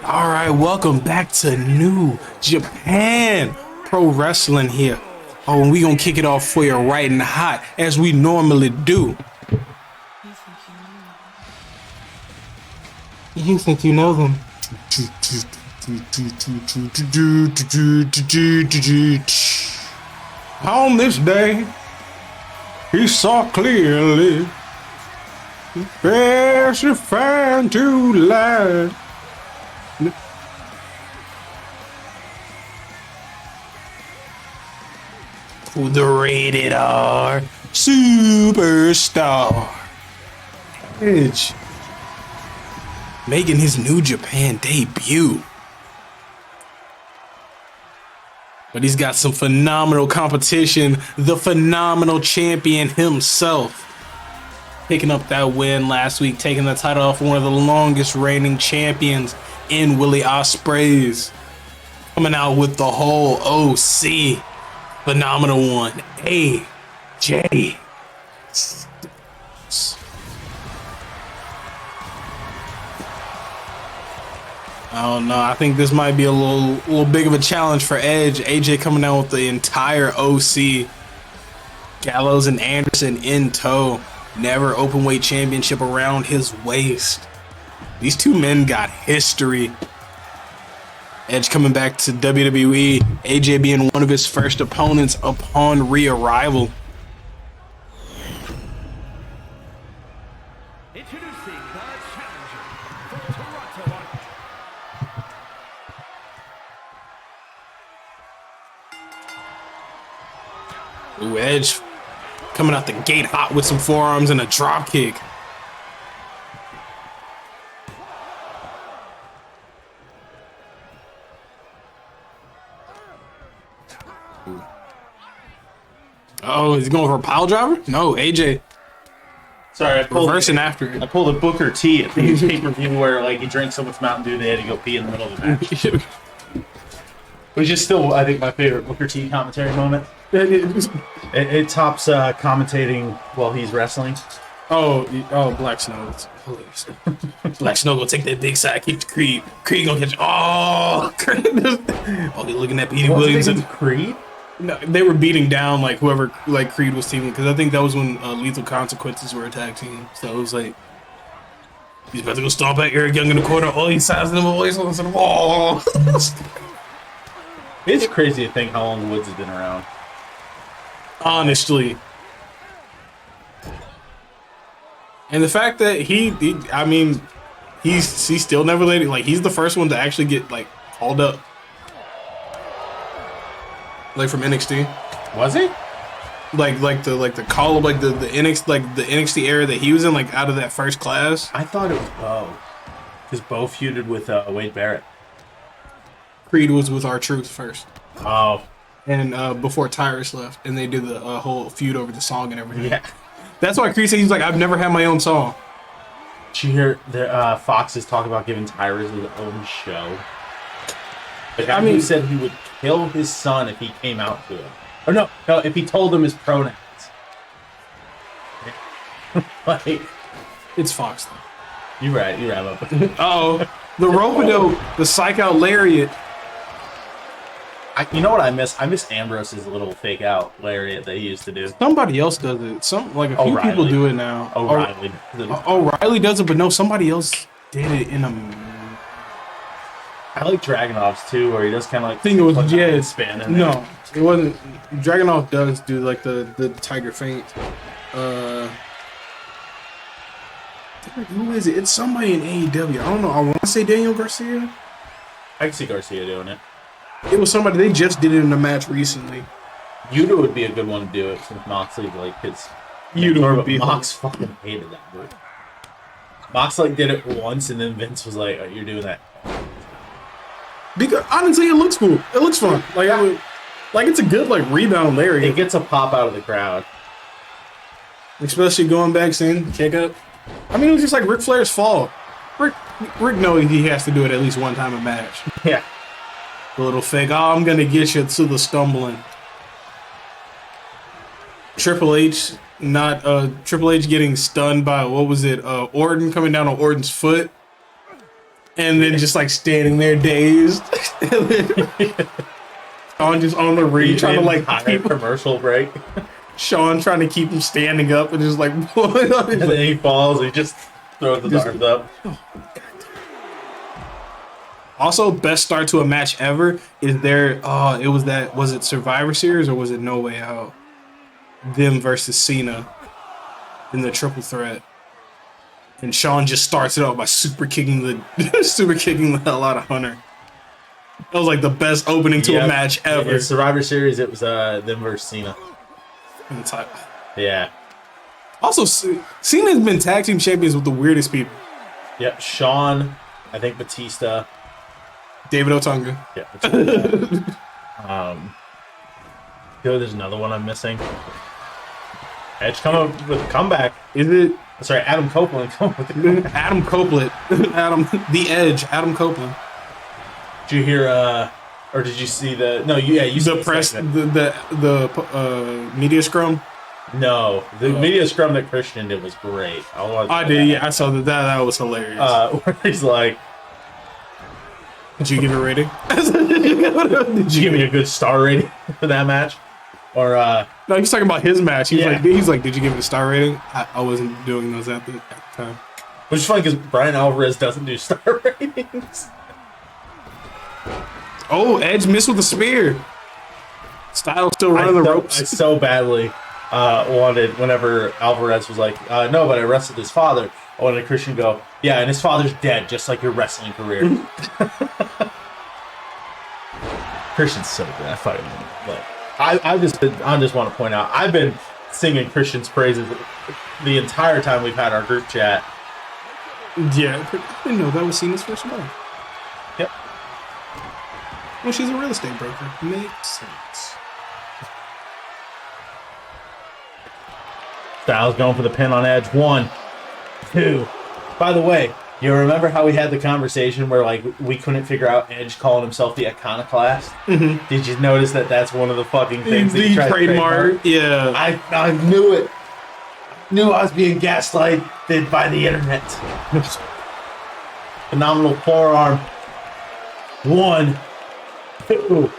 All right, welcome back to New Japan Pro Wrestling here. Oh, and we gonna kick it off for you right and hot as we normally do. You think you know them? On this day, he saw clearly. There's a fan to light. The rated R superstar Edge making his New Japan debut. But he's got some phenomenal competition. The phenomenal champion himself picking up that win last week, taking the title off one of the longest reigning champions in Willie Ospreay's. Coming out with the whole OC. Phenomenal one, AJ. I don't know. I think this might be a little big of a challenge for Edge. AJ coming out with the entire OC. Gallows and Anderson in tow. Never openweight championship around his waist. These two men got history. Edge coming back to WWE, AJ being one of his first opponents upon re-arrival. Introducing the challenger from Toronto. Ooh, Edge coming out the gate hot with some forearms and a drop kick. Oh, is he going for a pile driver? No, AJ. Sorry, I pulled Reversing after it. I pulled a Booker T at the pay-per-view where like he drank so much Mountain Dew they had to go pee in the middle of the match. Which is still, I think, my favorite Booker T commentary moment. It tops commentating while he's wrestling. Black Snow. Please. Black Snow gonna take that big side kick to Creed. Creed gonna catch. Oh, he looking at Petey Williams and Creed. No, they were beating down like whoever like Creed was teaming, because I think that was when Lethal Consequences were a tag team. So it was like he's about to go stomp at Eric Young in the corner. Oh, he sizing him away. So oh. It's crazy to think how long the Woods has been around. Honestly, and the fact that he's still never let it, like he's the first one to actually get like called up. Like from NXT, Was he? like the call of like the NXT era that he was in, like out of that first class. I thought it was Bo, because Bo feuded with Wade Barrett. Creed was with R-Truth first, Oh, and before Tyrus left, and they did the whole feud over the song and everything. yeah. That's why Creed said he's like, I've never had my own song. Did you hear the Fox is talking about giving Tyrus his own show? Like, I mean, he said he would kill his son if he came out to him. Or no, if he told him his pronouns. Like, It's Fox though. you're right, Bob. The rope-a-dope, the psych out lariat. You know what I miss? I miss Ambrose's little fake out lariat that he used to do. Somebody else does it. A few O'Reilly. people do it now. O'Reilly. O'Reilly does it, but no, somebody else did it in a. I like Dragunov's too, where he does kind of like. I think it was spin. In there. No, it wasn't. Dragunov does do like the tiger feint. Who is it? It's somebody in AEW. I don't know. I want to say Daniel Garcia. I can see Garcia doing it. It was somebody. They just did it in a match recently. Yuta would be a good one to do it since Moxley like his. Yuta would be. Mox fucking hated that move. Mox like did it once, and then Vince was like, "Oh, you're doing that." Because honestly, it looks cool. It looks fun. Like it's a good like rebound lariat. It gets a pop out of the crowd. Especially going back in, kick up. I mean, it was just like Ric Flair's fall. Rick knowing he has to do it at least one time a match. Yeah. The little fake, I'm going to get you to the stumbling. Triple H getting stunned by, what was it, Orton coming down on Orton's foot. And then just like standing there dazed. And then Sean just on the ring trying to like keep commercial break. Sean trying to keep him standing up and just like And then he falls, he just throws the arms up. Also, best start to a match ever is there. Was it Survivor Series or was it No Way Out? Them versus Cena in the triple threat, and Sean just starts it off by super kicking the hell out of Hunter. That was like the best opening to a match ever. In Survivor Series, it was them versus Cena. And it's like, Yeah. also, Cena's been tag team champions with the weirdest people. Yep. Sean, I think Batista. David Otunga. Yeah. Batista. There's another one I'm missing. Edge come up with a comeback. Is it Sorry, Adam Copeland come up with a comeback. Adam Copeland? The Edge. Adam Copeland. Did you hear? Or did you see the? No, you saw The press, the media scrum. No, the media scrum that Christian did was great. I did, yeah. I saw that. That was hilarious. Where he's like, Did you give it a rating? "Did you give me a good star rating for that match?" Or No, he's talking about his match. He's Yeah. like, did you give it a star rating? I wasn't doing those at the time. which is funny because Brian Alvarez doesn't do star ratings. Oh, Edge missed with a spear. Styles still running the ropes. I so badly wanted whenever Alvarez was like, "No, but I wrestled his father." I wanted Christian to go, "Yeah, and his father's dead, just like your wrestling career." Christian's so good. I fucking like. I just want to point out I've been singing Christian's praises the entire time we've had our group chat. Yeah, I didn't know that was Cena's first love. Yep. Well, she's a real estate broker. Makes sense. Styles going for the pin on Edge. 1, 2. By the way, you remember how we had the conversation where like we couldn't figure out Edge calling himself the Iconoclast? Mm-hmm. Did you notice that that's one of the fucking things that he tried to trademark? Yeah. I knew it. Knew I was being gaslighted by the internet. Phenomenal forearm. 1, 2.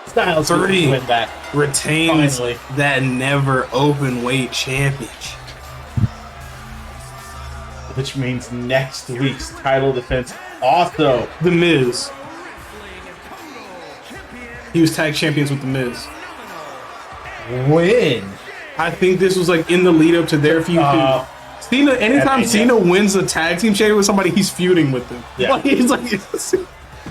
Styles 3. went back. Retains Finally. that never open weight championship. Which means next week's title defense also. The Miz. He was tag champions with The Miz. Win. I think this was like in the lead up to their feud. Cena, anytime Cena wins a tag team champion with somebody, he's feuding with them. Yeah. Like, he's like,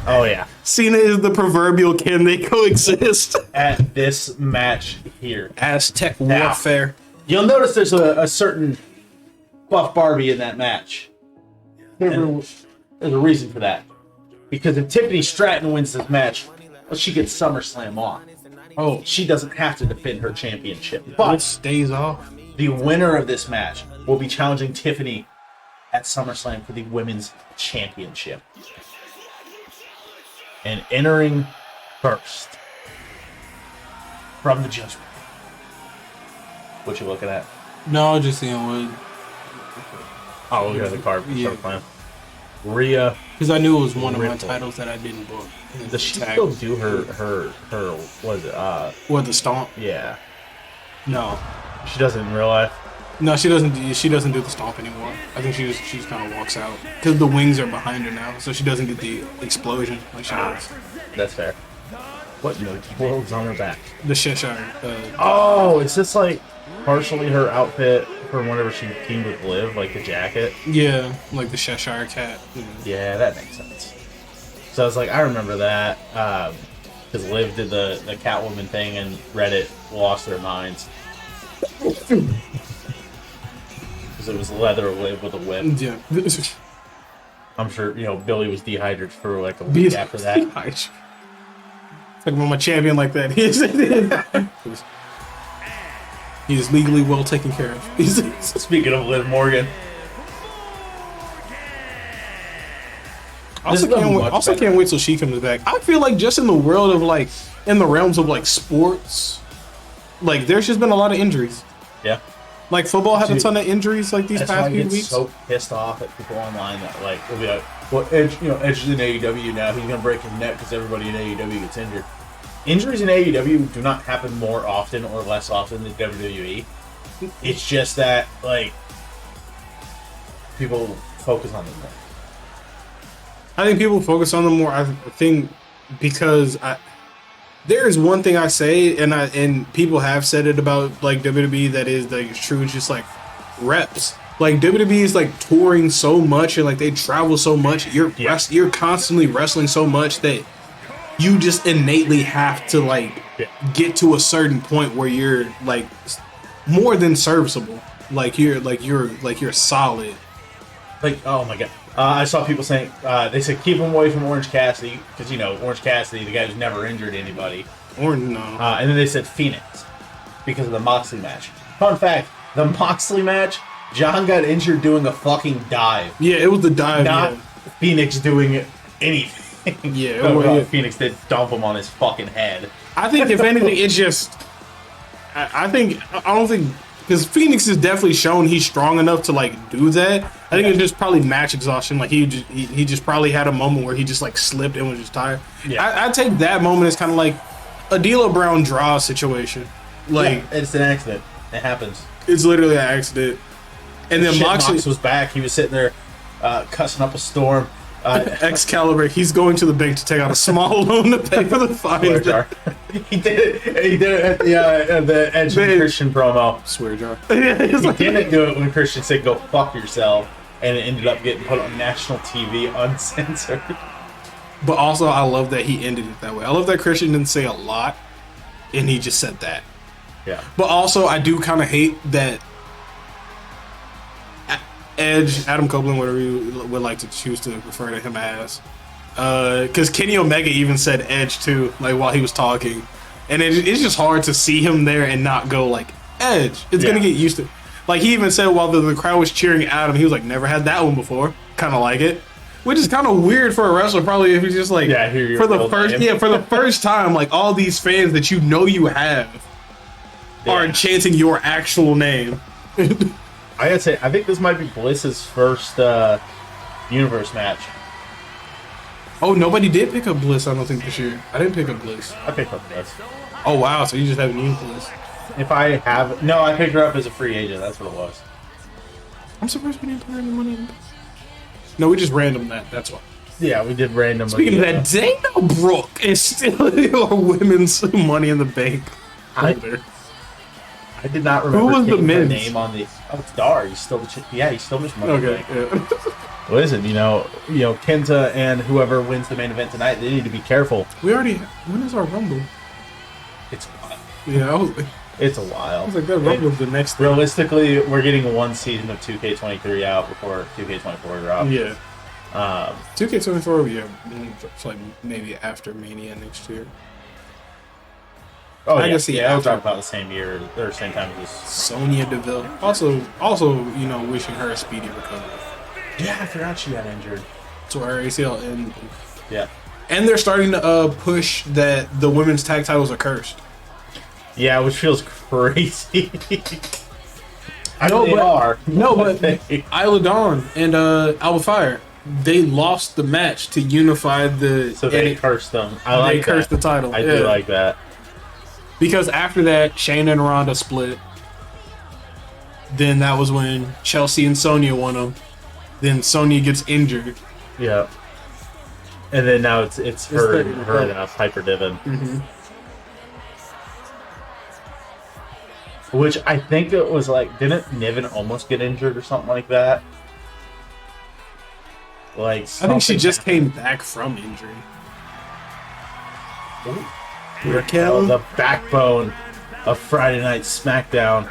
Oh, yeah. Cena is the proverbial can they coexist? At this match here. Aztec Now, warfare. You'll notice there's a certain Buff Barbie in that match. And there's a reason for that. Because if Tiffany Stratton wins this match, well, she gets SummerSlam off. Oh, She doesn't have to defend her championship. but But stays off. the winner of this match will be challenging Tiffany at SummerSlam for the Women's Championship. And entering first from the Judgment. What you looking at? No, just seeing what. Oh, we got the card for Yeah. SummerSlam. Rhea. Because I knew it was one of my Ripley. titles that I didn't book. Does she still do her what is it? What, the stomp? Yeah. No. She doesn't in real life. No, she doesn't do the stomp anymore. I think she just kind of walks out. Because the wings are behind her now, so she doesn't get the explosion like she does. That's fair. What in the world's on her back? The Cheshire. Oh, it's just like partially her outfit from whenever she teamed with Liv, like the jacket. Yeah, like the Cheshire cat. Yeah, that makes sense. So I was like, I remember that. Because Liv did the Catwoman thing and Reddit lost their minds. Because it was leather Liv with a whip. Yeah. I'm sure, Billy was dehydrated for like a week after that. It's like when I'm a champion like that. He's legally well taken care of. Speaking of Liv Morgan. Can't wait till she comes back. I feel like just in the world of like, in the realms of like sports, like there's just been a lot of injuries. Yeah. Like football had a ton of injuries like these That's why past I few get weeks. so pissed off at people online that like will be like, Well, Edge is in AEW now. He's gonna break his neck because everybody in AEW gets injured. Injuries in AEW do not happen more often or less often than WWE. It's just that like people focus on them more. I think people focus on them more. I think because there is one thing I say, and people have said it about like WWE that is like true. It's just like reps. Like WWE is like touring so much and like they travel so much. You're constantly wrestling so much that you just innately have to like get to a certain point where you're like more than serviceable. Like you're solid. Like, oh my god. I saw people saying, they said keep him away from Orange Cassidy, because, Orange Cassidy, the guy who's never injured anybody. Or no. And then they said Phoenix, because of the Moxley match. Fun fact, the Moxley match, John got injured doing a fucking dive. Yeah, it was the dive. Not Phoenix doing anything. Yeah. Phoenix did dump him on his fucking head. I think if anything, it's just... I don't think... Because Phoenix has definitely shown he's strong enough to like do that. I think it's just probably match exhaustion. Like he just probably had a moment where he just like slipped and was just tired. Yeah. I take that moment as kind of like a D'Lo Brown draw situation. Like it's an accident. It happens. It's literally an accident. And then Mox was back. He was sitting there cussing up a storm. Excalibur, he's going to the bank to take out a small loan to pay for the fine. He did it at the Edge and Christian promo. Swear jar. He didn't do it when Christian said "go fuck yourself," and it ended up getting put on national TV uncensored. But also, I love that he ended it that way. I love that Christian didn't say a lot, and he just said that. Yeah. But also, I do kind of hate that Edge, Adam Copeland, whatever you would like to choose to refer to him as, because Kenny Omega even said Edge too, like while he was talking, and it's just hard to see him there and not go like Edge. It's gonna get used to. Like he even said while the crowd was cheering Adam, he was like, "Never had that one before." Kind of like it, which is kind of weird for a wrestler. Probably if he's just like for the first time, like all these fans that you have are chanting your actual name. I gotta say, I think this might be Bliss's first universe match. Oh, nobody did pick up Bliss, I don't think, this year. I didn't pick up Bliss. I picked up Bliss. Oh, wow, so you just haven't used Bliss. If I have... No, I picked her up as a free agent. That's what it was. I'm surprised we didn't put her in the money in the... No, we just random that. That's why. Yeah, we did random. Speaking of that, Dana Brooke is still your women's Money in the Bank holder. I did not remember. Who was the men's name on the? Oh, it's Dar. He's still he's still Mr. Money. Okay. Yeah. What is it? Kenta and whoever wins the main event tonight, they need to be careful. We already. When is our Rumble? It's a while. Yeah, it's a while. I was like, that Rumble's the next thing. Realistically, we're getting one season of 2K23 out before 2K24 drops. Yeah. 2K24, yeah, it's like maybe after Mania next year. Oh, I guess it'll drop about the same year or same time as Sonya Deville. Also, wishing her a speedy recovery. Yeah, I forgot she got injured. To her ACL, and and they're starting to push that the women's tag titles are cursed. Yeah, which feels crazy. But Isla Dawn and Alba Fire, they lost the match to unify the. So they cursed them. They cursed the title. I do like that. Because after that, Shayna and Ronda split. Then that was when Chelsea and Sonya won them. Then Sonya gets injured. Yeah. And then now it's her and Piper Niven. Mm-hmm. Which I think it was like, didn't Niven almost get injured or something like that? Like I think she just came back from injury. Ooh. Raquel, the backbone of Friday Night SmackDown,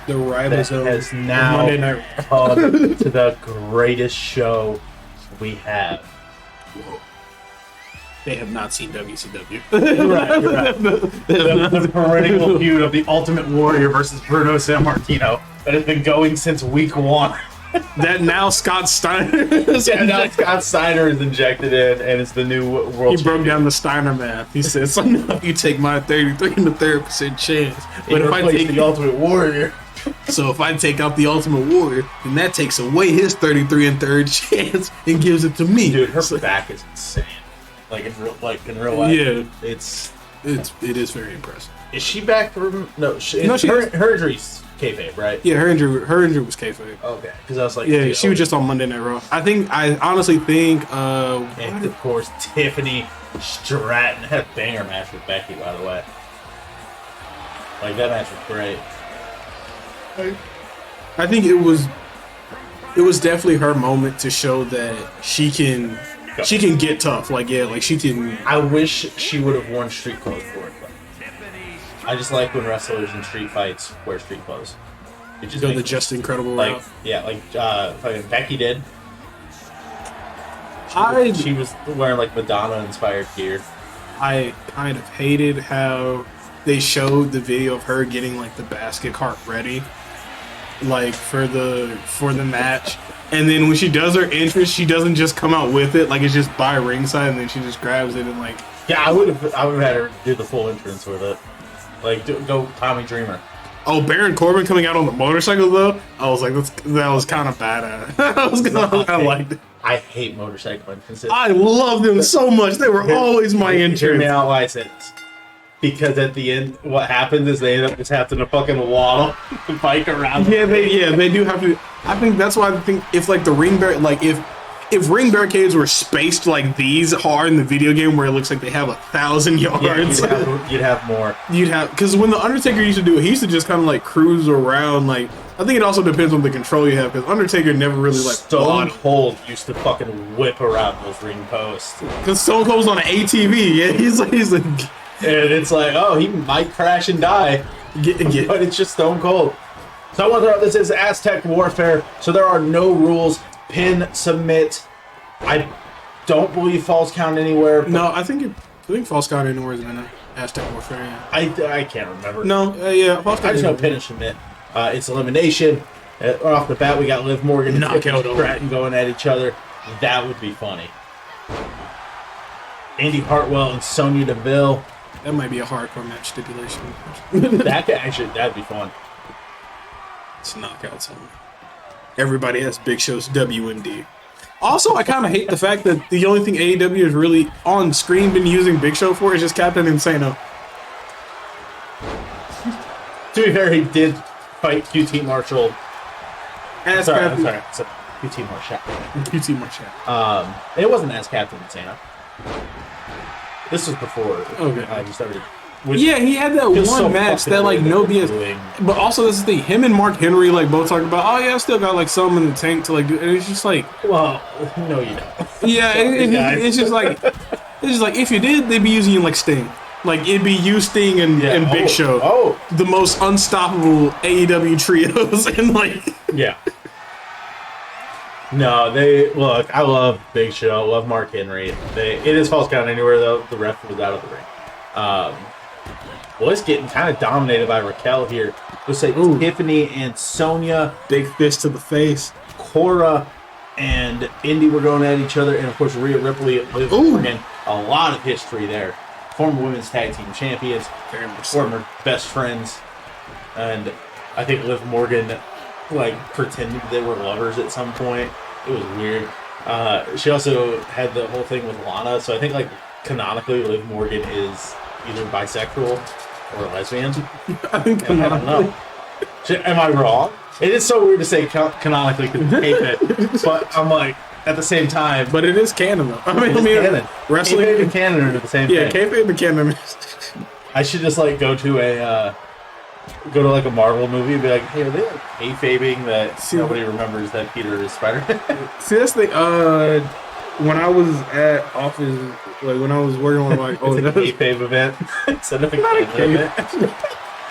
the rivals has now come to the greatest show we have. Whoa. They have not seen WCW. Right. The perennial feud of the Ultimate Warrior versus Bruno Sammartino that has been going since week 1. That now Scott Steiner Scott Steiner is injected in, and it's the new world champion. He broke down the Steiner math. He said, "Somehow you take my 33 and the 30% chance, but if I take the Ultimate Warrior, So if I take out the Ultimate Warrior, then that takes away his 33 and third chance and gives it to me. Dude, her back is insane. Like in real life. Yeah. It is very impressive. is she back from? No, No, she her, is. her injury's kayfabe, right? Yeah, her injury was kayfabe. Okay, because I was like, Yeah, dude, she was just on Monday Night Raw. I honestly think And of course, Tiffany Stratton had a banger match with Becky, by the way. Like, that match was great. I think it was definitely her moment to show that she can get tough. Like she can. I wish she would have worn street clothes for it, though. I just like when wrestlers in street fights wear street clothes. It just Go the makes- just incredible like, route. yeah, like fucking Becky did. I She was wearing like Madonna-inspired gear. I kind of hated how they showed the video of her getting like the basket cart ready, like for the match, and then when she does her entrance, she doesn't just come out with it, like it's just by ringside, and then she just grabs it and like. Yeah, I would have had her do the full entrance with it. Like, go Tommy Dreamer. Oh, Baron Corbin coming out on the motorcycle though, I was like, that was kind of badass. I liked it. I hate motorcycle entrances. I love them so much. They were always my Hear me entrance. out why I said this. Because at the end, what happens is they end up just having to fucking waddle the bike around. Yeah, they do have to. I think that's why I think if like the ring if ring barricades were spaced like these hard in the video game where it looks like they have 1,000 yards, Yeah, you'd have more. you'd have because when the Undertaker used to do it, he used to just kind of like cruise around. Like I think it also depends on the control you have because Undertaker never really like Stone Cold used to fucking whip around those ring posts. because Stone Cold's on an ATV. Yeah, he's like And it's like, oh, he might crash and die. get. But it's just Stone Cold. So I want to throw out, this is Aztec Warfare, so there are no rules. Pin, submit. I don't believe falls count anywhere. But No, I think False Count Anywhere is in Aztec Warfare. Yeah. I can't remember. No, yeah, False I Count just know Anywhere. pin and submit. It's elimination. Right off the bat, we got Liv Morgan and Knockout Tiffany over. Stratton going at each other. That would be funny. Andy Hartwell and Sonya Deville. That might be a hardcore match stipulation. That'd be fun. It's knockouts on. Everybody has Big Show's WND. Also, I kind of hate the fact that the only thing AEW has really on screen been using Big Show for is just Captain Insano. To be fair, he did fight QT Marshall. As Sorry, Captain, I'm sorry. It's QT Marshall. QT Marshall. It wasn't as Captain Insano. This was before Okay. he started. Yeah, he had that Feels one so match fucking that like weird no that they're BS. doing- But also, this is the thing. Him and Mark Henry like both talk about. Oh yeah, I still got like some in the tank to like do. And it's just like, Well, no, you don't. yeah, guys. it's just like if you did, they'd be using you like Sting. Like it'd be you, Sting, and Big Show. Oh, The most unstoppable AEW trios, and like yeah. No, look. I love Big Show. I love Mark Henry. It is false count anywhere though. The ref was out of the ring. Was getting kind of dominated by Raquel here. Let's say Tiffany and Sonya, big fist to the face. Cora, and Indy were going at each other, and of course Rhea Ripley and Liv Morgan. A lot of history there. Former women's tag team champions, Very much so. former best friends, and I think Liv Morgan like pretended they were lovers at some point. It was weird. She also had the whole thing with Lana, so I think like canonically Liv Morgan is either bisexual or lesbian. I think I don't know. Am I wrong? It is so weird to say canonically because I hate it, but I'm like at the same time. But it is canon though. I It's mean, canon. wrestling. Kayfabe and canon are the same Yeah, thing. kayfabe and canon. I should just like go to like a Marvel movie and be like, hey, are they like kayfabing that nobody remembers that Peter is Spider-Man? See, that's the when I was at office, like when I was working on like, oh, It's a that's kayfabe event instead of a not a canon event.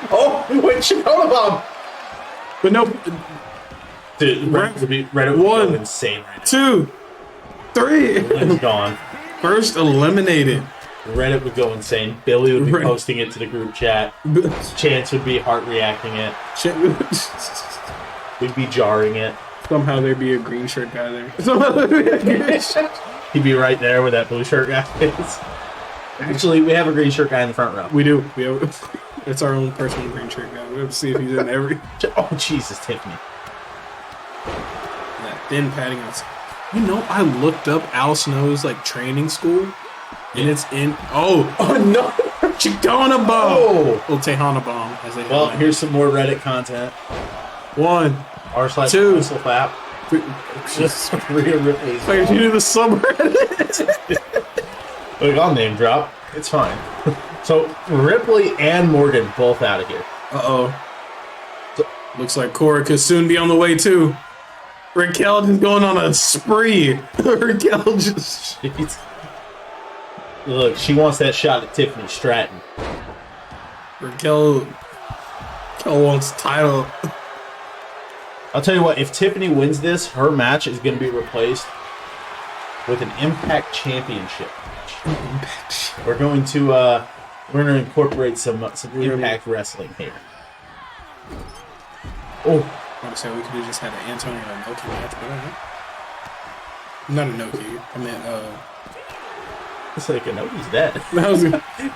Oh, wait, you know about but no, dude, Reddit would One. go insane right 2, 3. now. Lynn's gone. First eliminated. Reddit would go insane. Billy would be Right. posting it to the group chat. Chance would be heart reacting it. We'd be jarring it. Somehow there'd be a green shirt guy there. Somehow there'd be a green shirt. He'd be right there where that blue shirt guy is. Actually, we have a green shirt guy in the front row. We do. We have. It's our own personal green shirt guy. We have to see if he's in every. Oh, Jesus, Tiffany. That thin padding outside. You know, I looked up Al Snow's like training school, and it's in. Oh no. Chicana bomb. Oh. Well, Tejana bomb. As they Well, have it. here's some more Reddit content. 1, R// 2. whistle flap. 3. Just 3 of Ripley's. Wait, you do the subreddit? Look, I'll name drop. It's fine. So Ripley and Morgan both out of here. Looks like Cora could soon be on the way too. Raquel just going on a spree. Raquel just. Jeez. Look, she wants that shot at Tiffany Stratton. Raquel wants title. I'll tell you what, if Tiffany wins this, her match is going to be replaced with an Impact Championship match. We're going to incorporate some Impact Wrestling here. Oh, I would say we could have just had an Antonio and Noki match, but not a Noki. I meant it's like, no, he's dead.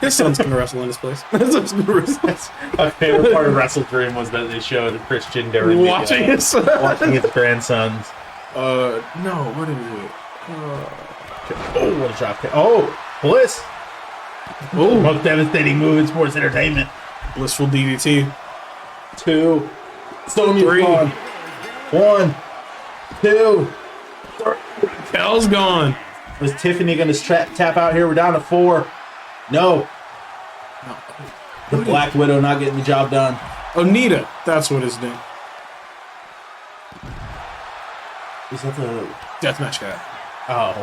his son's gonna wrestle in this place. His son's gonna wrestle. My favorite part of Wrestle Dream was that they showed Christian during Watching his watching his grandsons. No, what is it? Oh, what a drop kick! Oh, Bliss! Oh, Most devastating move in sports entertainment. blissful DDT. 2. Stone 3. gone. 1, 2. Raquel's gone. Was Tiffany going to tap out here? We're down to 4. No. The Black Widow not getting the job done. Onita, that's what his name. Is that the... Deathmatch guy. Oh.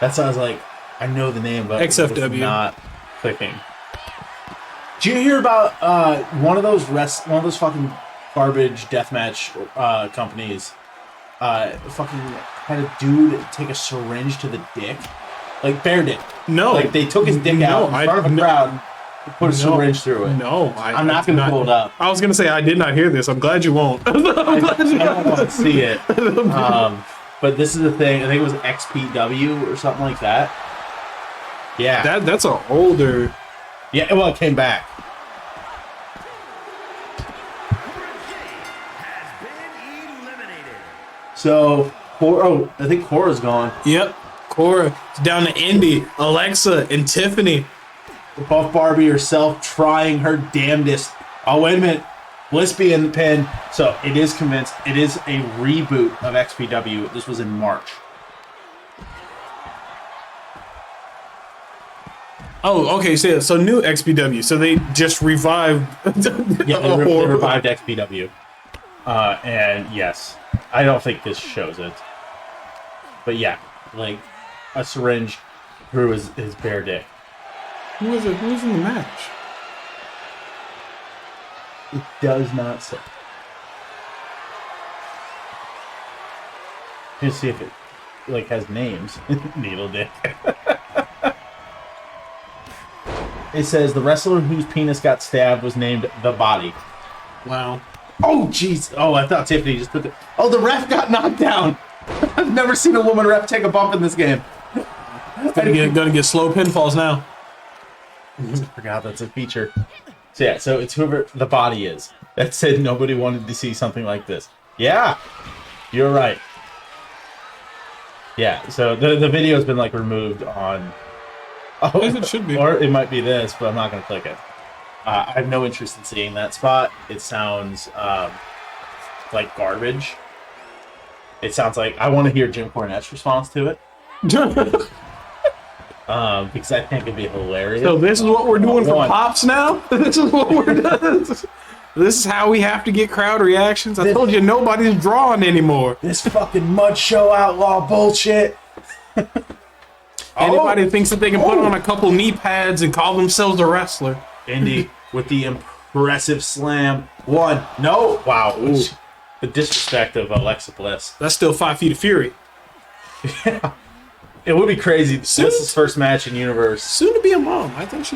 That sounds like... I know the name, but XFW. it's not clicking. Did you hear about one of those fucking garbage deathmatch companies fucking had a dude take a syringe to the dick? Like, bare dick. No. Like, they took his dick out in front of a crowd and put a syringe through it. No, I'm not going to pull it up. I was gonna say I did not hear this. I'm glad you won't. I don't want to see it. But this is the thing. I think it was XPW or something like that. Yeah. That's an older. Yeah, well, it came back. So, I think Cora's gone. Yep. Cora it's down to Indy, Alexa, and Tiffany. Buff Barbie herself trying her damnedest. Oh, wait a minute. Bliss being the pin. So, it is convinced. It is a reboot of XPW. This was in March. Oh, okay. So new XPW. So they just revived. Yeah, they revived XPW. And yes, I don't think this shows it. But yeah, like a syringe through his bare dick. Who was it? Who was in the match? It does not say. Let's see if it like has names. Needle dick. It says the wrestler whose penis got stabbed was named The Body. Wow. Oh, jeez. Oh, I thought Tiffany just took it. Oh, the ref got knocked down. I've never seen a woman ref take a bump in this game. Gonna get slow pinfalls now. I forgot that's a feature. So yeah, so it's whoever The Body is. That said nobody wanted to see something like this. Yeah, you're right. Yeah, so the video's been like removed on... Oh, As it should be. Or it might be this, but I'm not going to click it. I have no interest in seeing that spot. It sounds like garbage. It sounds like I want to hear Jim Cornette's response to it. Because I think it'd be hilarious. So this is what we're doing for Pops now? This is what we're doing? This is how we have to get crowd reactions? I told you nobody's drawing anymore. This fucking mud show outlaw bullshit. Anybody thinks that they can put on a couple knee pads and call themselves a wrestler. Indy with the impressive slam. 1. No. Wow. Ooh. The disrespect of Alexa Bliss. That's still 5 feet of fury. Yeah. It would be crazy. Bliss's first match in Universe. Soon to be a mom. I think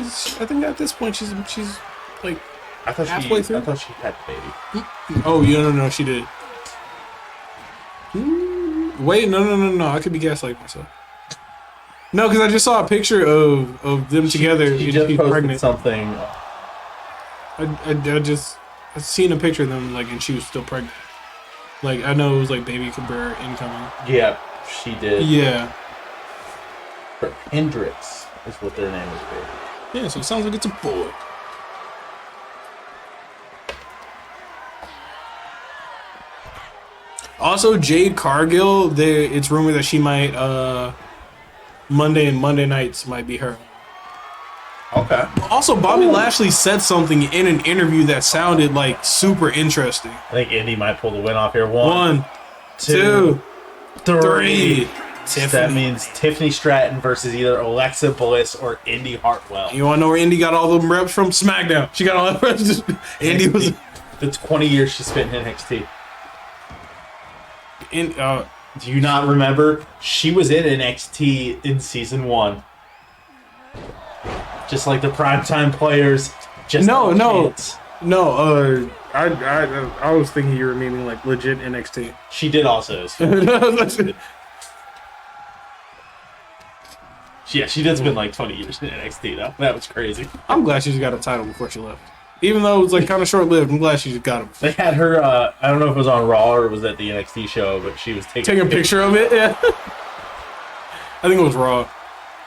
at this point she's like halfway through. I thought she had the baby. Oh, no, she did. Wait, no. I could be gaslighting myself. No, because I just saw a picture of them together. She just she's posted pregnant. something. I seen a picture of them like, and she was still pregnant. Like I know it was like baby Cabrera incoming. Yeah, she did. Yeah. Hendrix is what their name is. Yeah, so it sounds like it's a boy. Also, Jade Cargill, it's rumored that she might Monday and Monday nights might be her. Okay. Also, Bobby Lashley said something in an interview that sounded like super interesting. I think Indy might pull the win off here. One, two, three. That means Tiffany Stratton versus either Alexa Bliss or Indy Hartwell. You want to know where Indy got all the reps from? SmackDown. She got all the reps. Indy was the 20 years she spent in NXT. Do you not remember? She was in NXT in season 1. Just like the primetime players. Just no. I was thinking you were meaning like legit NXT. She did also. Yeah, she did spend like 20 years in NXT though. That was crazy. I'm glad she just got a title before she left. Even though it was like kind of short lived, I'm glad she just got him. They had her. I don't know if it was on Raw or it was at the NXT show, but she was taking a picture of it. Yeah, I think it was Raw.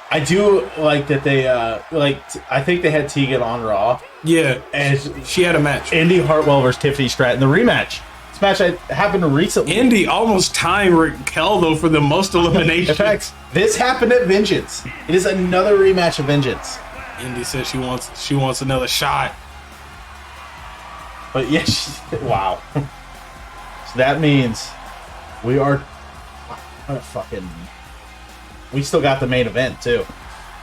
I do like that they I think they had Tegan on Raw. Yeah, and she had a match. Indy Hartwell versus Tiffany Stratton, the rematch. This match happened recently. Indy almost timed Raquel though for the most elimination. In fact, this happened at Vengeance. It is another rematch of Vengeance. Indy said she wants another shot. But yes, wow. So that means we still got the main event too,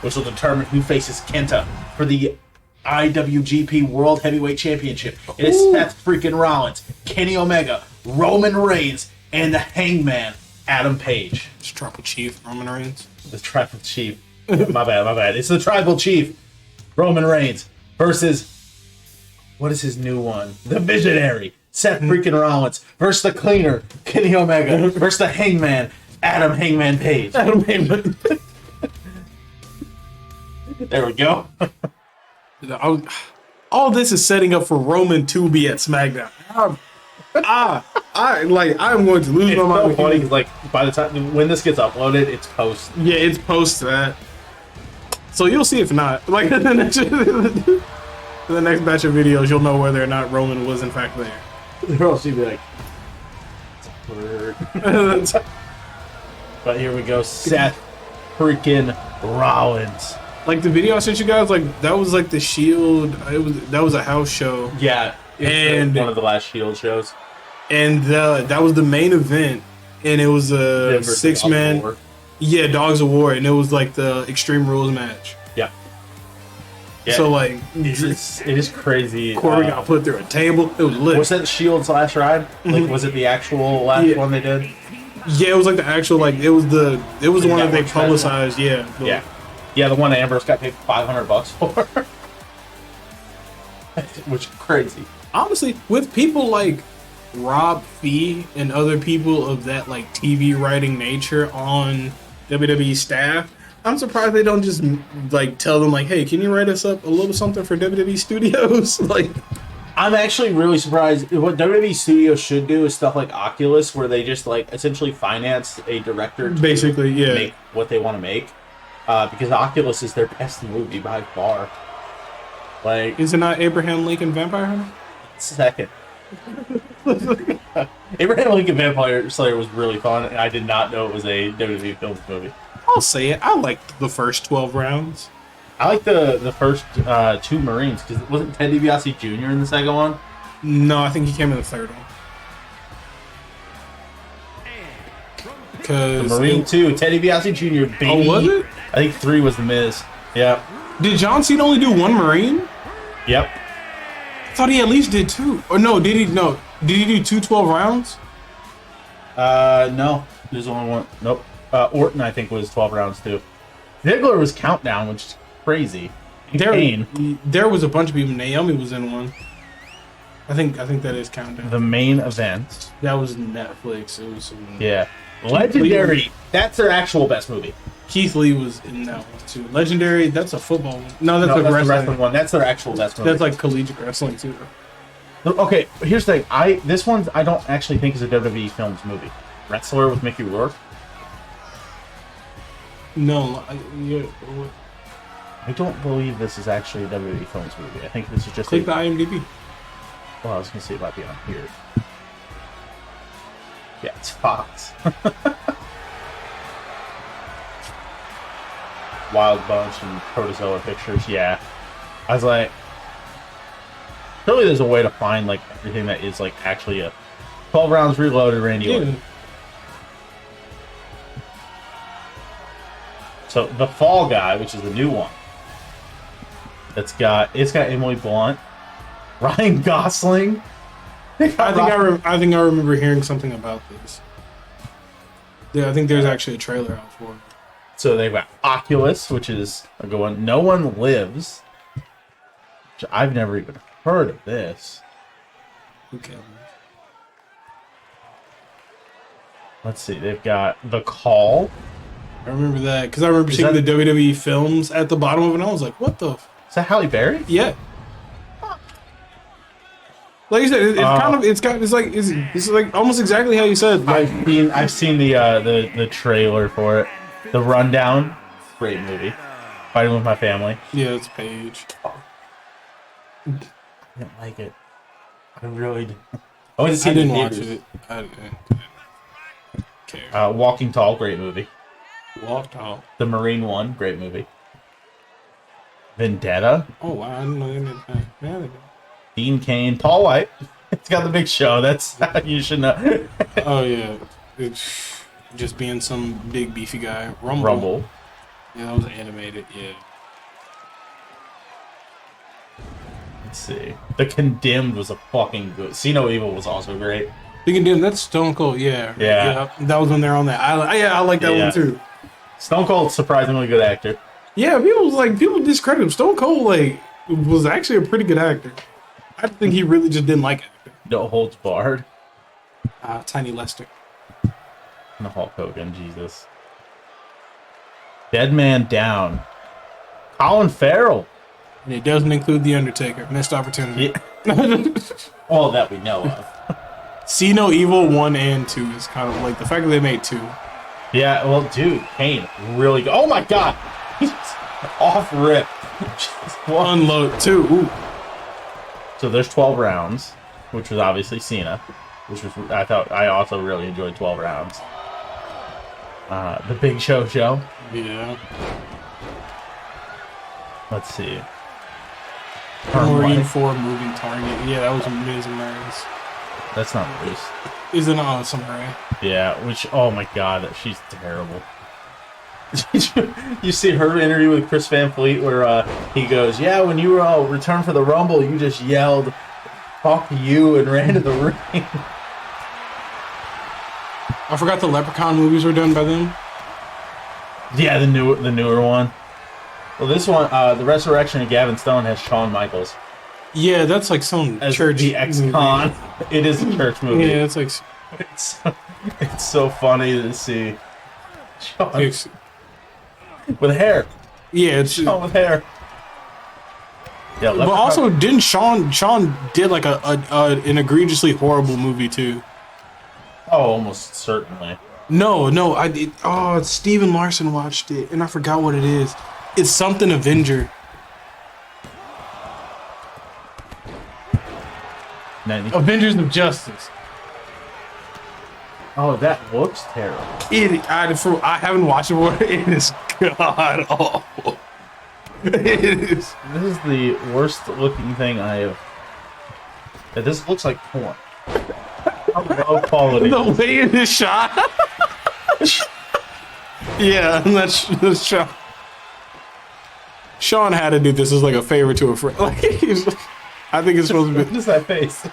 which will determine who faces Kenta for the IWGP World Heavyweight Championship. It is Seth freaking Rollins, Kenny Omega, Roman Reigns, and the Hangman, Adam Page. It's Tribal Chief, Roman Reigns. The Tribal Chief. My bad. It's the Tribal Chief, Roman Reigns, versus, what is his new one? The Visionary, Seth freaking Rollins, versus the Cleaner, Kenny Omega, versus the Hangman, Adam Hangman Page. Adam Hangman. There we go. All this is setting up for Roman to be at SmackDown. I'm going to lose my mind. So funny, like by the time when this gets uploaded, it's post. Yeah, it's post that. So you'll see if not. Like the next batch of videos, you'll know whether or not Roman was in fact there. They'll also be like, word. But here we go, Seth freaking Rollins. Like the video I sent you guys, like that was like the Shield. That was a house show. Yeah, and one of the last Shield shows. And that was the main event, and it was a 6-man. Yeah, Dogs of War, and it was like the Extreme Rules match. Yeah. So like, it is crazy. Corey got put through a table. It was lit. Was that Shield's last ride? Like, was it the actual last one they did? Yeah, it was like the actual it was the one that they publicized. Yeah. Yeah, the one Ambrose got paid $500 for. Which is crazy. Honestly, with people like Rob Fee and other people of that like TV writing nature on WWE staff, I'm surprised they don't just like tell them like, hey, can you write us up a little something for WWE Studios? Like, I'm actually really surprised. What WWE Studios should do is stuff like Oculus, where they just like essentially finance a director to basically make what they want to make. Because Oculus is their best movie by far. Like, is it not Abraham Lincoln Vampire Hunter? Second. Abraham Lincoln Vampire Slayer was really fun, and I did not know it was a WWE Films movie. I'll say it. I liked the first 12 rounds. I like the first 2 Marines, because wasn't Ted DiBiase Jr. in the second one? No, I think he came in the third one. The Marine 2, Ted DiBiase Jr. Baby. Oh, was it? I think 3 was The Miz. Yep. Did John Cena only do 1 Marine? Yep. I thought he at least did 2. Or no, did he? No. Did he do 2 12 rounds? No. There's only one. Nope. Orton, I think, was 12 rounds too. Ziggler was Countdown, which is crazy. There was a bunch of people. Naomi was in one. I think that is Countdown. The main event. That was Netflix. It was yeah. Legendary. That's their actual best movie. Keith Lee was in that one too. Legendary, that's a football one. No, that's No, like that's the wrestling. wrestling one. That's their actual best movie. That's like collegiate wrestling too. Okay, here's the thing. This one I don't actually think is a WWE Films movie. Wrestler with Mickey Rourke. No, I don't believe this is actually a WWE Films movie. I think this is just click the IMDb. Well, I was gonna say it might be on here. Yeah, it's Fox. Wild Bunch and Protozoa Pictures. Yeah, I was like, surely there's a way to find like everything that is like actually a 12 rounds reloaded Randy Orton. So the Fall Guy, which is the new one, it's got Emily Blunt, Ryan Gosling. I think I remember hearing something about this. Yeah, I think there's actually a trailer out for it. So they've got Oculus, which is a good one. No One Lives, which I've never even heard of this. Okay. Let's see. They've got The Call. I remember that because I remember seeing the WWE Films at the bottom of it. And I was like, "What the?" Is that Halle Berry? Yeah. Like you said, it's like almost exactly how you said. Like I've seen the trailer for it. The Rundown, great movie. Fighting with My Family. yeah, it's Paige. I didn't like it. I really didn't. I went to see I it in didn't watch theaters. it. I didn't care. Walking Tall, great movie. Walked out. The Marine One, great movie. Vendetta. Oh wow, I didn't know they did that. Yeah, they did. Dean Cain, Paul White. It's got the Big Show. That's you should know. Oh yeah, it's just being some big beefy guy. Rumble. Yeah, that was animated. Yeah. Let's see. The Condemned was a fucking good. See No Evil was also great. You can do that's Stone Cold. Yeah. Yeah. That was when they're on that. I like that one too. Stone Cold's surprisingly good actor. Yeah, people discredit him. Stone Cold was actually a pretty good actor. I think he really just didn't like acting. No Holds Barred. Tiny Lester. No Hulk Hogan, Jesus. Dead Man Down. Colin Farrell. And it doesn't include The Undertaker. Missed opportunity. Yeah. All that we know of. See No Evil 1 and 2 is kind of like the fact that they made 2. Yeah, well, dude, Kane really good. Oh my god! He's off rip. Unload 2. Ooh. So there's 12 rounds, which was obviously Cena, which was I also really enjoyed 12 rounds. The Big Show. Yeah. Let's see. Marine 4 Moving Target. Yeah, that was Miz and Mary's. That's not Bruce. Isn't it awesome, right? Yeah, which, oh my god, she's terrible. You see her interview with Chris Van Fleet where he goes, yeah, when you returned for the Rumble, you just yelled, fuck you, and ran to the ring. I forgot the Leprechaun movies were done by them. Yeah, the newer one. Well, this one, The Resurrection of Gavin Stone has Shawn Michaels. Yeah, that's like some As church the ex-con. It is a church movie. Yeah, it's like It's so funny to see Shawn it's, with hair. yeah, it's Shawn with hair. Yeah, but also didn't Sean did like an egregiously horrible movie too. Oh, almost certainly. No, I did. Oh, Steven Larson watched it, and I forgot what it is. It's something Avenger. Avengers of Justice. Oh, that looks terrible. I haven't watched it before. It is god awful. It is. This is the worst looking thing I have. Yeah, this looks like porn. Low quality. The way it is shot. Yeah, and that's Sean. Sean had to do this as like a favor to a friend. Like, I think it's supposed to be. Just that face.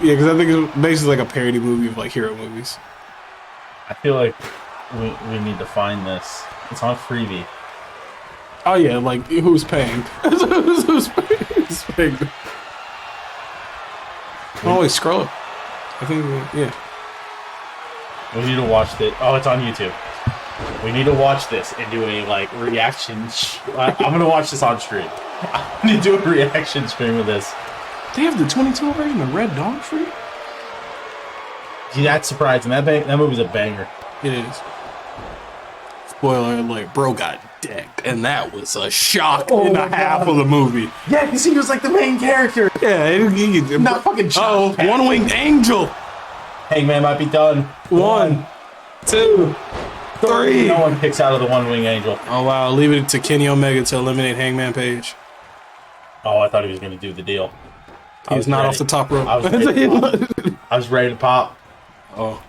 Yeah, because I think it's basically like a parody movie of like hero movies. I feel like we need to find this. It's on Freebie. Oh yeah, like who's paying? Who's paying? Oh wait, scroll it. I think yeah. We need to watch this. Oh, it's on YouTube. We need to watch this and do a like reaction. I'm gonna watch this on stream. I'm gonna do a reaction stream of this. They have the 22 version of Red Dog Free? Gee, that's surprising. That movie's a banger. It is. Spoiler alert, bro got decked, and that was a shock and a half of the movie. Yeah, because he was like the main character. Yeah, Not fucking oh, Josh one-winged angel. Hangman might be done. 1, 2, 3. No one picks out of the one-wing angel. Oh wow, leave it to Kenny Omega to eliminate Hangman Page. Oh, I thought he was going to do the deal. He's not off the top rope. I was ready to pop. Oh,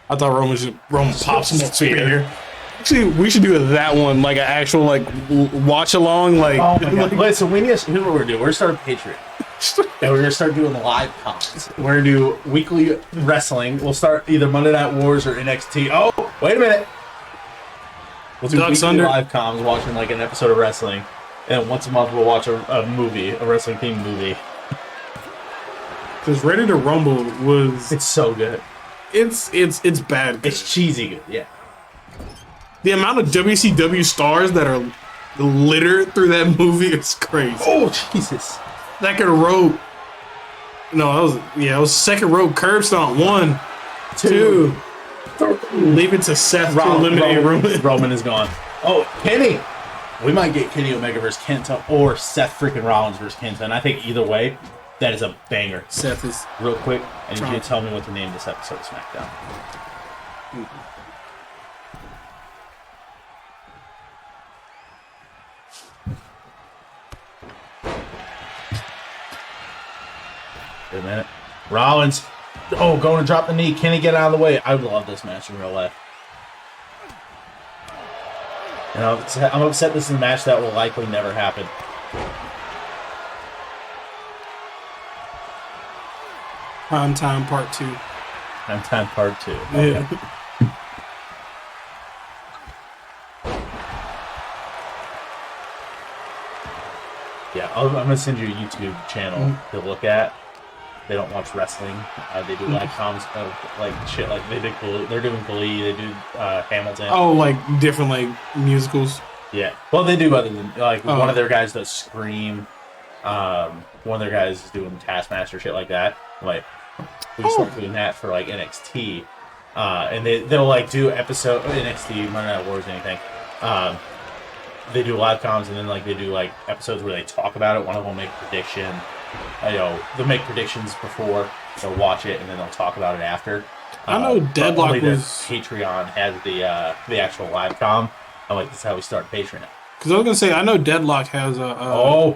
I thought Roman pops him spear. Actually, we should do that one, like an actual like watch along. Like, oh my god! Listen, here's what we're doing. We're gonna start a Patreon, and we're gonna start doing live comps. We're gonna do weekly wrestling. We'll start either Monday Night Wars or NXT. Oh, wait a minute. We'll do Ducks weekly under. live comps, watching like an episode of wrestling, and once a month we'll watch a movie, a wrestling themed movie. Because Ready to Rumble was It's so good. it's bad. Good. It's cheesy good. Yeah. The amount of WCW stars that are littered through that movie is crazy. Oh Jesus. Second rope. No, it was second rope curb stomp. 1, 2. Leave it to Seth to eliminate Roman. Roman is gone. Oh, Kenny. We might get Kenny Omega versus Kenta or Seth freaking Rollins versus Kenta. And I think either way, that is a banger. Seth is Real quick, I need you to tell me what the name of this episode of SmackDown. Wait a minute. Rollins. Oh, going to drop the knee. Can he get out of the way? I would love this match in real life. And I'm upset this is a match that will likely never happen. Prime Time Part 2. Time part 2. Okay. Yeah. Yeah, I'm gonna send you a YouTube channel to look at. They don't watch wrestling. They do live comms of like shit. Like they're doing Glee. They do Hamilton. Oh, like different like musicals. Yeah. Well, they do other than like one of their guys does Scream. One of their guys is doing Taskmaster shit like that. Like we started doing that for like NXT, and they'll like do episode NXT Monday Night Wars anything. They do live comms and then like they do like episodes where they talk about it. One of them will make a prediction. They'll make predictions before, they'll watch it, and then they'll talk about it after. I know Deadlock only was Patreon has the actual live com. I'm like, this is how we start Patreon. Because I was gonna say I know Deadlock has a.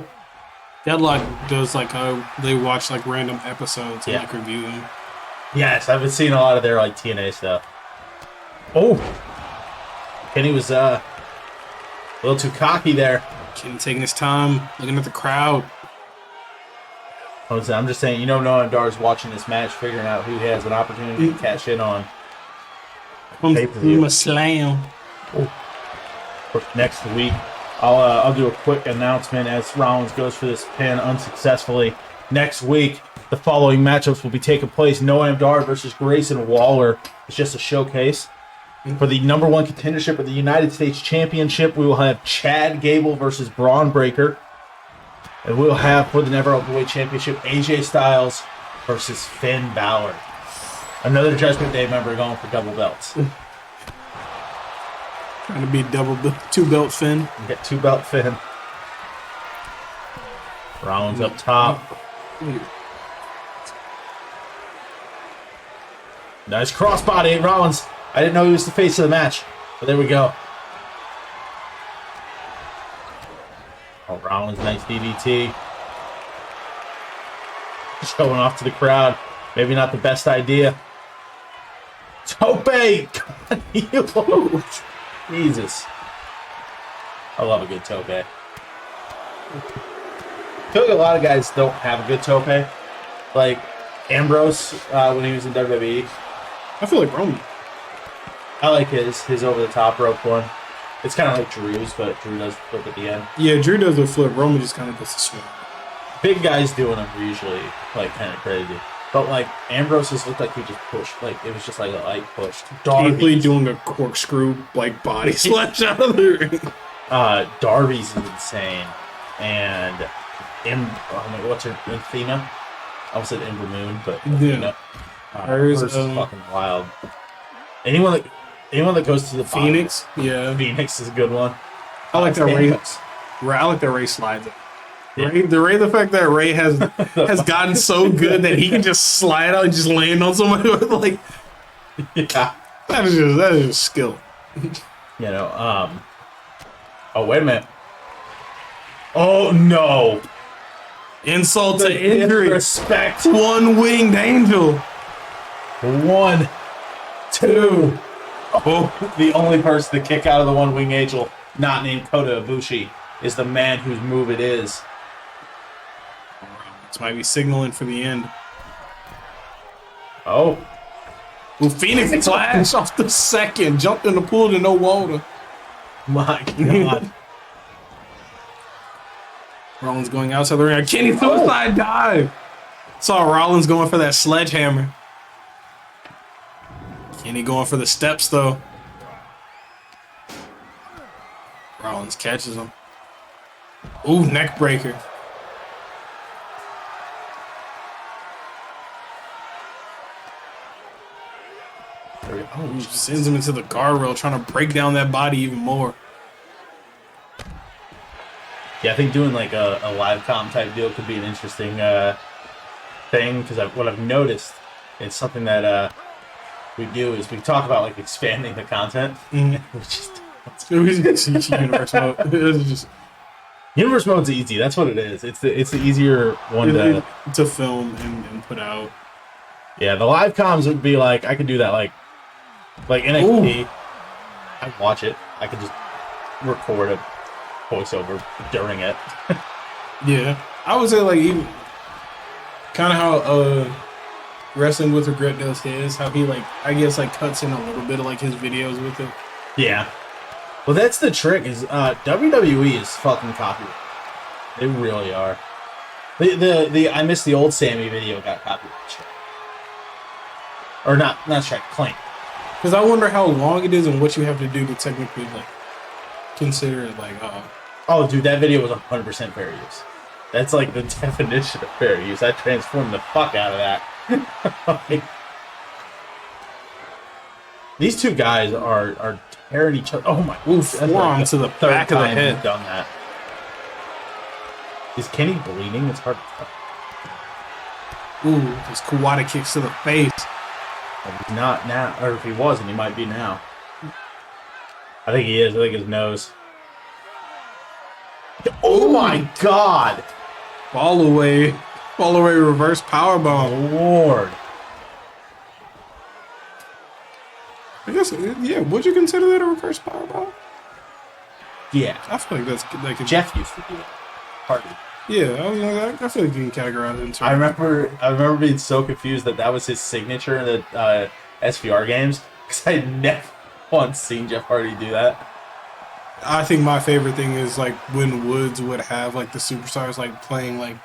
Deadlock does like they watch like random episodes and like review them. Yes, I've been seeing a lot of their like TNA stuff. Oh, Kenny was a little too cocky there. Kenny taking his time, looking at the crowd. I'm just saying, Noam Dar's watching this match, figuring out who has an opportunity to cash in on pay-per-view. You must slam. Next week, I'll do a quick announcement as Rollins goes for this pin unsuccessfully. Next week, the following matchups will be taking place: Noam Dar versus Grayson Waller. It's just a showcase. For the #1 contendership of the United States Championship, we will have Chad Gable versus Braun Breaker. And we'll have, for the Never Openweight Championship, AJ Styles versus Finn Balor. Another Judgment Day member going for double belts. Trying to be two belt Finn. We got 2-belt Finn. Rollins up top. Nice crossbody, Rollins. I didn't know he was the face of the match, but there we go. Oh, Rollins, nice DDT. Showing off to the crowd. Maybe not the best idea. Tope! Jesus. I love a good tope. I feel like a lot of guys don't have a good tope. Like Ambrose when he was in WWE. I feel like Roman. I like his over the top rope one. It's kind of like Drew's, but Drew does the flip at the end. Yeah, Drew does the flip. Roman just kind of does the swing. Big guys doing them are usually like kind of crazy. But like Ambrose's looked like he just pushed, like it was just like a light push. Keith Lee Darby's, doing a corkscrew like body slash out of the ring. Darby's is insane, and what's her Athena? I almost said Ember Moon, but Athena. Hers is fucking wild. Anyone that goes to the Phoenix, bottom, Phoenix is a good one. I like that Ray. I like that Ray slides. The fact that Ray has gotten so good that he can just slide out and just land on somebody with like, that is just skill. Oh wait a minute. Oh no! Insult to injury. Respect. One-winged angel. 1, 2. Oh, the only person to kick out of the one-winged angel, not named Kota Ibushi, is the man whose move it is. This might be signaling for the end. Oh. Well, Phoenix flash off the second. Jumped in the pool to no water. My God. Rollins going outside the ring. Kenny suicide dive. Saw Rollins going for that sledgehammer. Kenny going for the steps, though. Rollins catches him. Ooh, neck breaker. Oh, he sends him into the guardrail, trying to break down that body even more. Yeah, I think doing like a live comm type deal could be an interesting thing, because what I've noticed, it's something that we do is we talk about like expanding the content. Universe mode. Universe mode's easy. That's what it is. It's the easier one to film and put out. Yeah, the live comms would be like, I could do that like NXT. I watch it. I could just record a voiceover during it. Yeah, I would say like even kind of how Wrestling with Regret does his. How he like I guess like cuts in a little bit of like his videos with it. Yeah. Well, that's the trick. Is WWE is fucking copyrighted. They really are. The I miss the old Sammy video got copyrighted. Or not strike, claim. Because I wonder how long it is and what you have to do to technically like consider it like Oh, dude, that video was 100% fair use. That's like the definition of fair use. I transformed the fuck out of that. Like, these two guys are tearing each other. Oh my! Forearm to the back of the head. Done that. Is Kenny bleeding? It's hard to tell. Ooh, those Kawada kicks to the face. Well, he's not now, or if he wasn't, he might be now. I think he is. I think his nose. Oh my God! Fall away reverse powerbomb. Lord. I guess, yeah, would you consider that a reverse powerbomb? Yeah. I feel like that could... Jeff used to do it. Hardly. Yeah, I feel like you can categorize it into... I remember being so confused that was his signature in the SVR games, because I had never once seen Jeff Hardy do that. I think my favorite thing is like when Woods would have like the superstars like playing like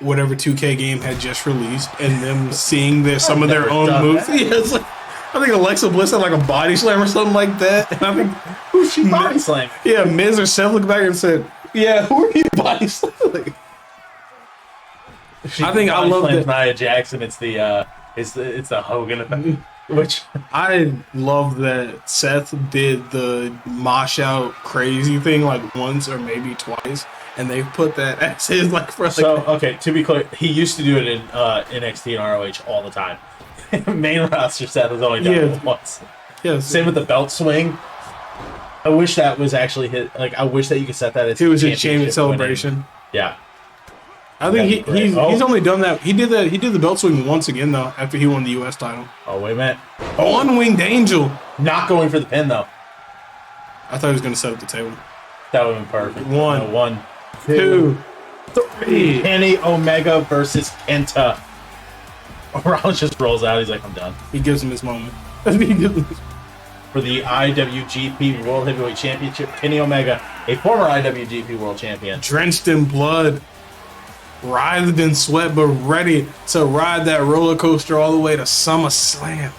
whatever 2K game had just released, and them seeing some of their own moves. Yeah, it's like, I think Alexa Bliss had like a body slam or something like that. And I think who's she body slam? Yeah, Miz or Seth looked back and said, "Yeah, who are you body slamming?" I think I love that Nia Jackson. It's the Hogan effect. Which I love that Seth did the mosh out crazy thing like once or maybe twice, and they put that as his like for so okay. To be clear, he used to do it in NXT and ROH all the time. Main roster Seth has only done it once. Yeah. Same with the belt swing. I wish that was actually his. Like I wish that you could set that as it was his champion celebration. Winning. Yeah. I think he's only done that. He did the belt swing once again though after he won the U.S. title. Oh wait a minute! One-winged angel, not going for the pin though. I thought he was going to set up the table. That would have been perfect. One, two, three. Kenny Omega versus Kenta. Rollins just rolls out. He's like, I'm done. He gives him his moment. For the IWGP World Heavyweight Championship, Kenny Omega, a former IWGP World Champion, drenched in blood. writhed in sweat, but ready to ride that roller coaster all the way to SummerSlam.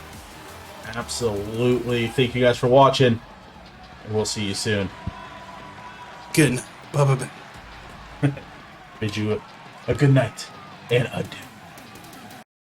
Absolutely. Thank you guys for watching, and we'll see you soon. Good night. Bye-bye. Bid you a good night and adieu.